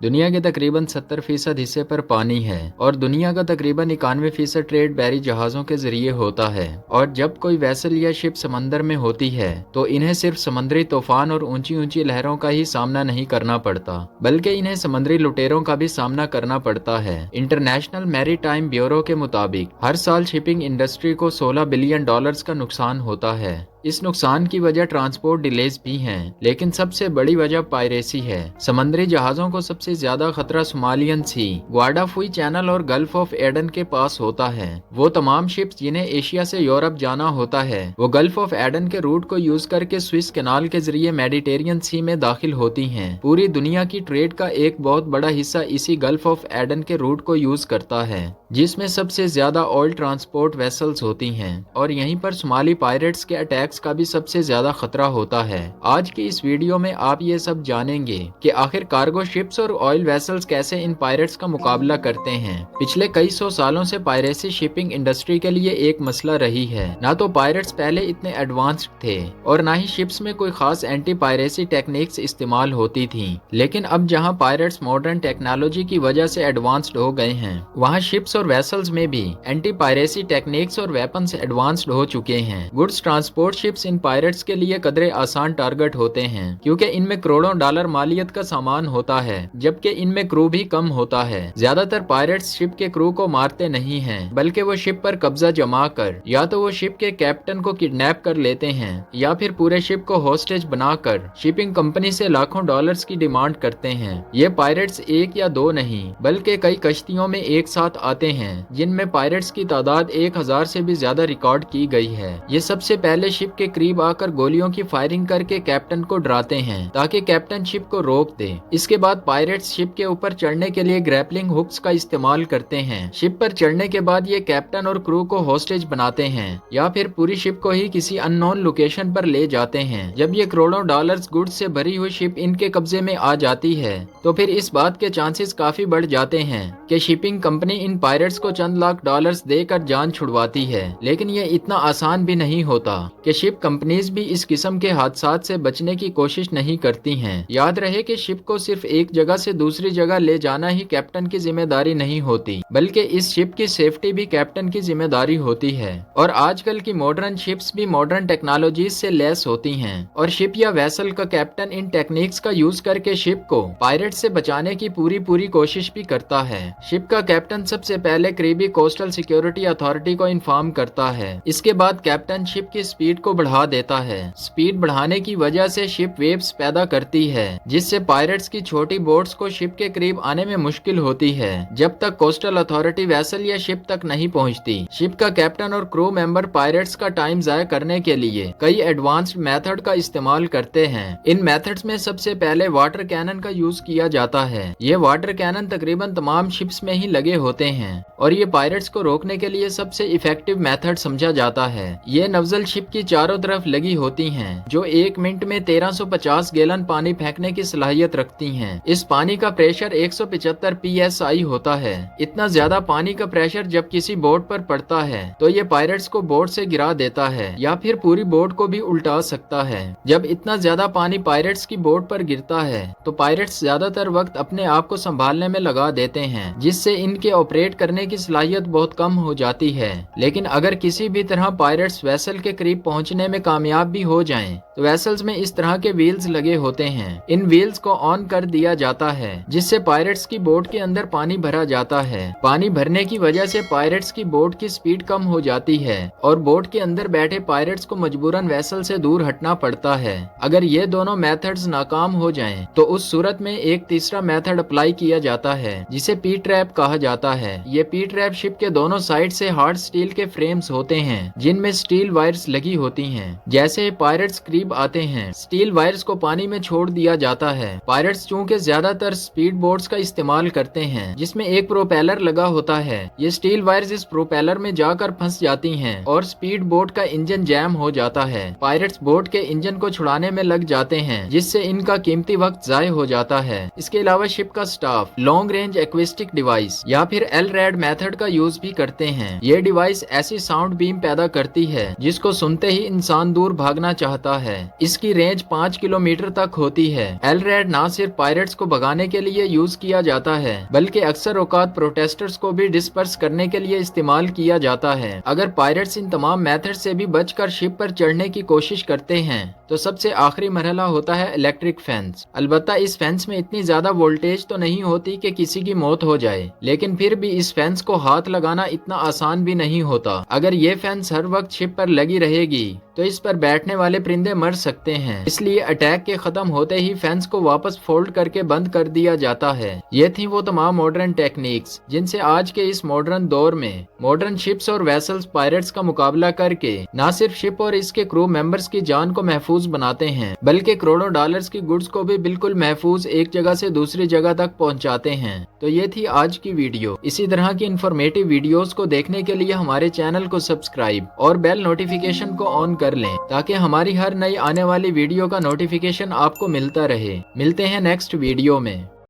दुनिया के तकरीबन 70% हिस्से पर पानी है और दुनिया का तकरीबन 91% ट्रेड बहरी जहाजों के जरिए होता है। और जब कोई वेसल या शिप समंदर में होती है तो इन्हें सिर्फ समुद्री तूफान और ऊंची ऊंची लहरों का ही सामना नहीं करना पड़ता, बल्कि इन्हें समुद्री लुटेरों का भी सामना करना पड़ता है। इंटरनेशनल मैरीटाइम ब्यूरो के मुताबिक हर साल शिपिंग इंडस्ट्री को $16 बिलियन का नुकसान होता है। इस नुकसान की वजह ट्रांसपोर्ट डिलेज भी हैं, लेकिन सबसे बड़ी वजह पायरेसी है। समुद्री जहाजों को सबसे ज्यादा खतरा सोमालियन सी, ग्वाडाफुई चैनल और गल्फ ऑफ एडन के पास होता है। वो तमाम शिप्स जिन्हें एशिया से यूरोप जाना होता है वो गल्फ ऑफ एडन के रूट को यूज करके स्विस कैनाल के जरिए मेडिटेरियन सी में दाखिल होती हैं। पूरी दुनिया की ट्रेड का एक बहुत बड़ा हिस्सा इसी गल्फ ऑफ एडन के रूट को यूज करता है, जिसमें सबसे ज्यादा ऑयल ट्रांसपोर्ट वेसल्स होती हैं। और यहीं पर सोमाली पायरेट्स के अटैक का भी सबसे ज्यादा खतरा होता है। आज की इस वीडियो में आप ये सब जानेंगे कि आखिर कार्गो शिप्स और ऑयल वेसल्स कैसे इन पायरेट्स का मुकाबला करते हैं। पिछले कई सौ सालों से पायरेसी शिपिंग इंडस्ट्री के लिए एक मसला रही है। ना तो पायरेट्स पहले इतने एडवांस्ड थे और ना ही शिप्स में कोई खास एंटी पायरेसी टेक्निक्स इस्तेमाल होती थी। लेकिन अब जहां पायरेट्स मॉडर्न टेक्नोलॉजी की वजह से एडवांस्ड हो गए हैं, वहां शिप्स और वेसल्स में भी एंटी पायरेसी टेक्निक्स और वेपन्स एडवांस्ड हो चुके हैं। गुड्स ट्रांसपोर्ट शिप्स इन पायरेट्स के लिए कदरे आसान टारगेट होते हैं, क्योंकि इनमें करोड़ों डॉलर मालियत का सामान होता है, जबकि इनमें क्रू भी कम होता है। ज्यादातर पायरेट्स शिप के क्रू को मारते नहीं हैं, बल्कि वो शिप पर कब्जा जमा कर या तो वो शिप के कैप्टन को किडनैप कर लेते हैं या फिर पूरे शिप को होस्टेज बनाकर शिपिंग कंपनी से लाखों डॉलर्स की डिमांड करते हैं। ये पायरेट्स एक या दो नहीं बल्कि कई कश्तियों में एक साथ आते हैं, जिनमें पायरेट्स की तादाद 1000 से भी ज्यादा रिकॉर्ड की गई है। ये सबसे पहले शिप के करीब आकर गोलियों की फायरिंग करके कैप्टन को डराते हैं ताकि कैप्टन शिप को रोक दे। इसके बाद पायरेट्स शिप के ऊपर चढ़ने के लिए ग्रैपलिंग हुक्स का इस्तेमाल करते हैं। शिप पर चढ़ने के बाद ये कैप्टन और क्रू को होस्टेज बनाते हैं या फिर पूरी शिप को ही किसी अननोन लोकेशन पर ले जाते हैं। जब ये करोड़ों डॉलर्स गुड्स से भरी हुई शिप इनके कब्जे में आ जाती है तो फिर इस बात के चांसेस काफी बढ़ जाते हैं कि शिपिंग कंपनी इन पायरेट्स को चंद लाख डॉलर्स देकर जान छुड़वाती है। लेकिन ये इतना आसान भी नहीं होता कि शिप कंपनीज भी इस किस्म के हादसात से बचने की कोशिश नहीं करती हैं। याद रहे कि शिप को सिर्फ एक जगह से दूसरी जगह ले जाना ही कैप्टन की जिम्मेदारी नहीं होती, बल्कि इस शिप की सेफ्टी भी कैप्टन की जिम्मेदारी होती है। और आजकल की मॉडर्न शिप्स भी मॉडर्न टेक्नोलॉजीज से लैस होती हैं और शिप या वेसल का कैप्टन इन टेक्निक्स का यूज करके शिप को पायरेट से बचाने की पूरी कोशिश भी करता है। शिप का कैप्टन सबसे पहले करीबी कोस्टल सिक्योरिटी अथॉरिटी को इन्फॉर्म करता है। इसके बाद कैप्टन शिप की स्पीड को बढ़ा देता है। स्पीड बढ़ाने की वजह से शिप वेव्स पैदा करती है, जिससे पायरेट्स की छोटी बोट्स को शिप के करीब आने में मुश्किल होती है जब तक कोस्टल अथॉरिटी वेसल या शिप तक नहीं पहुंचती। शिप का कैप्टन और क्रू मेंबर पायरेट्स का टाइम जाया करने के लिए कई एडवांस्ड मेथड का इस्तेमाल करते हैं। इन मेथड्स में सबसे पहले वाटर कैनन का यूज किया जाता है। ये वाटर कैनन तकरीबन तमाम शिप्स में ही लगे होते हैं और ये पायरेट्स को रोकने के लिए सबसे इफेक्टिव मेथड समझा जाता है। ये नवजल शिप की चारों तरफ लगी होती हैं, जो 1 मिनट में 1350 गैलन पानी फेंकने की सलाहियत रखती हैं। इस पानी का प्रेशर 175 psi होता है। इतना ज्यादा पानी का प्रेशर जब किसी बोट पर पड़ता है तो ये पायरेट्स को बोट से गिरा देता है या फिर पूरी बोट को भी उल्टा सकता है। जब इतना ज्यादा पानी पायरेट्स की बोट पर गिरता है तो पायरेट्स ज्यादातर वक्त अपने आप को संभालने में लगा देते हैं, जिससे इनके ऑपरेट करने की सलाहियत बहुत कम हो जाती है। लेकिन अगर किसी भी तरह पायरेट्स वेसल के करीब पहुंचने में कामयाब भी हो जाएं, तो वेसल्स में इस तरह के व्हील्स लगे होते हैं। इन व्हील्स को ऑन कर दिया जाता है, जिससे पायरेट्स की बोट के अंदर पानी भरा जाता है। पानी भरने की वजह से पायरेट्स की बोट की स्पीड कम हो जाती है और बोट के अंदर बैठे पायरेट्स को मजबूरन वेसल से दूर हटना पड़ता है। अगर ये दोनों मेथड्स नाकाम हो जाएं, तो उस सूरत में एक तीसरा मेथड अप्लाई किया जाता है, जिसे पी ट्रैप कहा जाता है। ये पी ट्रैप शिप के दोनों साइड से हार्ड स्टील के फ्रेम्स होते हैं, जिनमें स्टील वायर्स लगी होती हैं। जैसे पायरेट्स करीब आते हैं, स्टील वायर्स को पानी में छोड़ दिया जाता है। पायरेट्स चूंकि ज्यादातर स्पीड बोट्स का इस्तेमाल करते हैं, जिसमें एक प्रोपेलर लगा होता है, ये स्टील वायर्स इस प्रोपेलर में जाकर फंस जाती हैं और स्पीड बोट का इंजन जैम हो जाता है। पायरेट्स बोट के इंजन को छुड़ाने में लग जाते हैं, जिससे इनका कीमती वक्त जाय हो जाता है। इसके अलावा शिप का स्टाफ लॉन्ग रेंज एक्विस्टिक डिवाइस या फिर LRAD मेथड का यूज भी करते हैं। ये डिवाइस ऐसी साउंड बीम पैदा करती है जिसको सुनते ही ही इंसान दूर भागना चाहता है। इसकी रेंज 5 किलोमीटर तक होती है। एलरेड ना सिर्फ पायरेट्स को भगाने के लिए यूज किया जाता है, बल्कि अक्सर औकात प्रोटेस्टर्स को भी डिस्पर्स करने के लिए इस्तेमाल किया जाता है। अगर पायरेट्स इन तमाम मेथड से भी बचकर शिप पर चढ़ने की कोशिश करते हैं तो सबसे आखिरी मरहला होता है इलेक्ट्रिक फेंस। अलबत्ता इस फेंस में इतनी ज्यादा वोल्टेज तो नहीं होती कि किसी की मौत हो जाए, लेकिन फिर भी इस फेंस को हाथ लगाना इतना आसान भी नहीं होता। अगर ये फेंस हर वक्त शिप पर लगी रहेगी तो इस पर बैठने वाले परिंदे मर सकते हैं। इसलिए अटैक के खत्म होते ही फेंस को वापस फोल्ड करके बंद कर दिया जाता है। ये थी वो तमाम मॉडर्न टेक्निक्स जिनसे आज के इस मॉडर्न दौर में मॉडर्न शिप्स और वेसल्स पायरेट्स का मुकाबला करके न सिर्फ शिप और इसके क्रू मेंबर्स की जान को महफूज बनाते हैं, बल्कि करोड़ों डॉलर्स की गुड्स को भी बिल्कुल महफूज एक जगह से दूसरी जगह तक पहुंचाते हैं। तो ये थी आज की वीडियो। इसी तरह की इंफॉर्मेटिव वीडियोस को देखने के लिए हमारे चैनल को सब्सक्राइब और बेल नोटिफिकेशन को ऑन कर लें, ताकि हमारी हर नई आने वाली वीडियो का नोटिफिकेशन आपको मिलता रहे। मिलते हैं नेक्स्ट वीडियो में।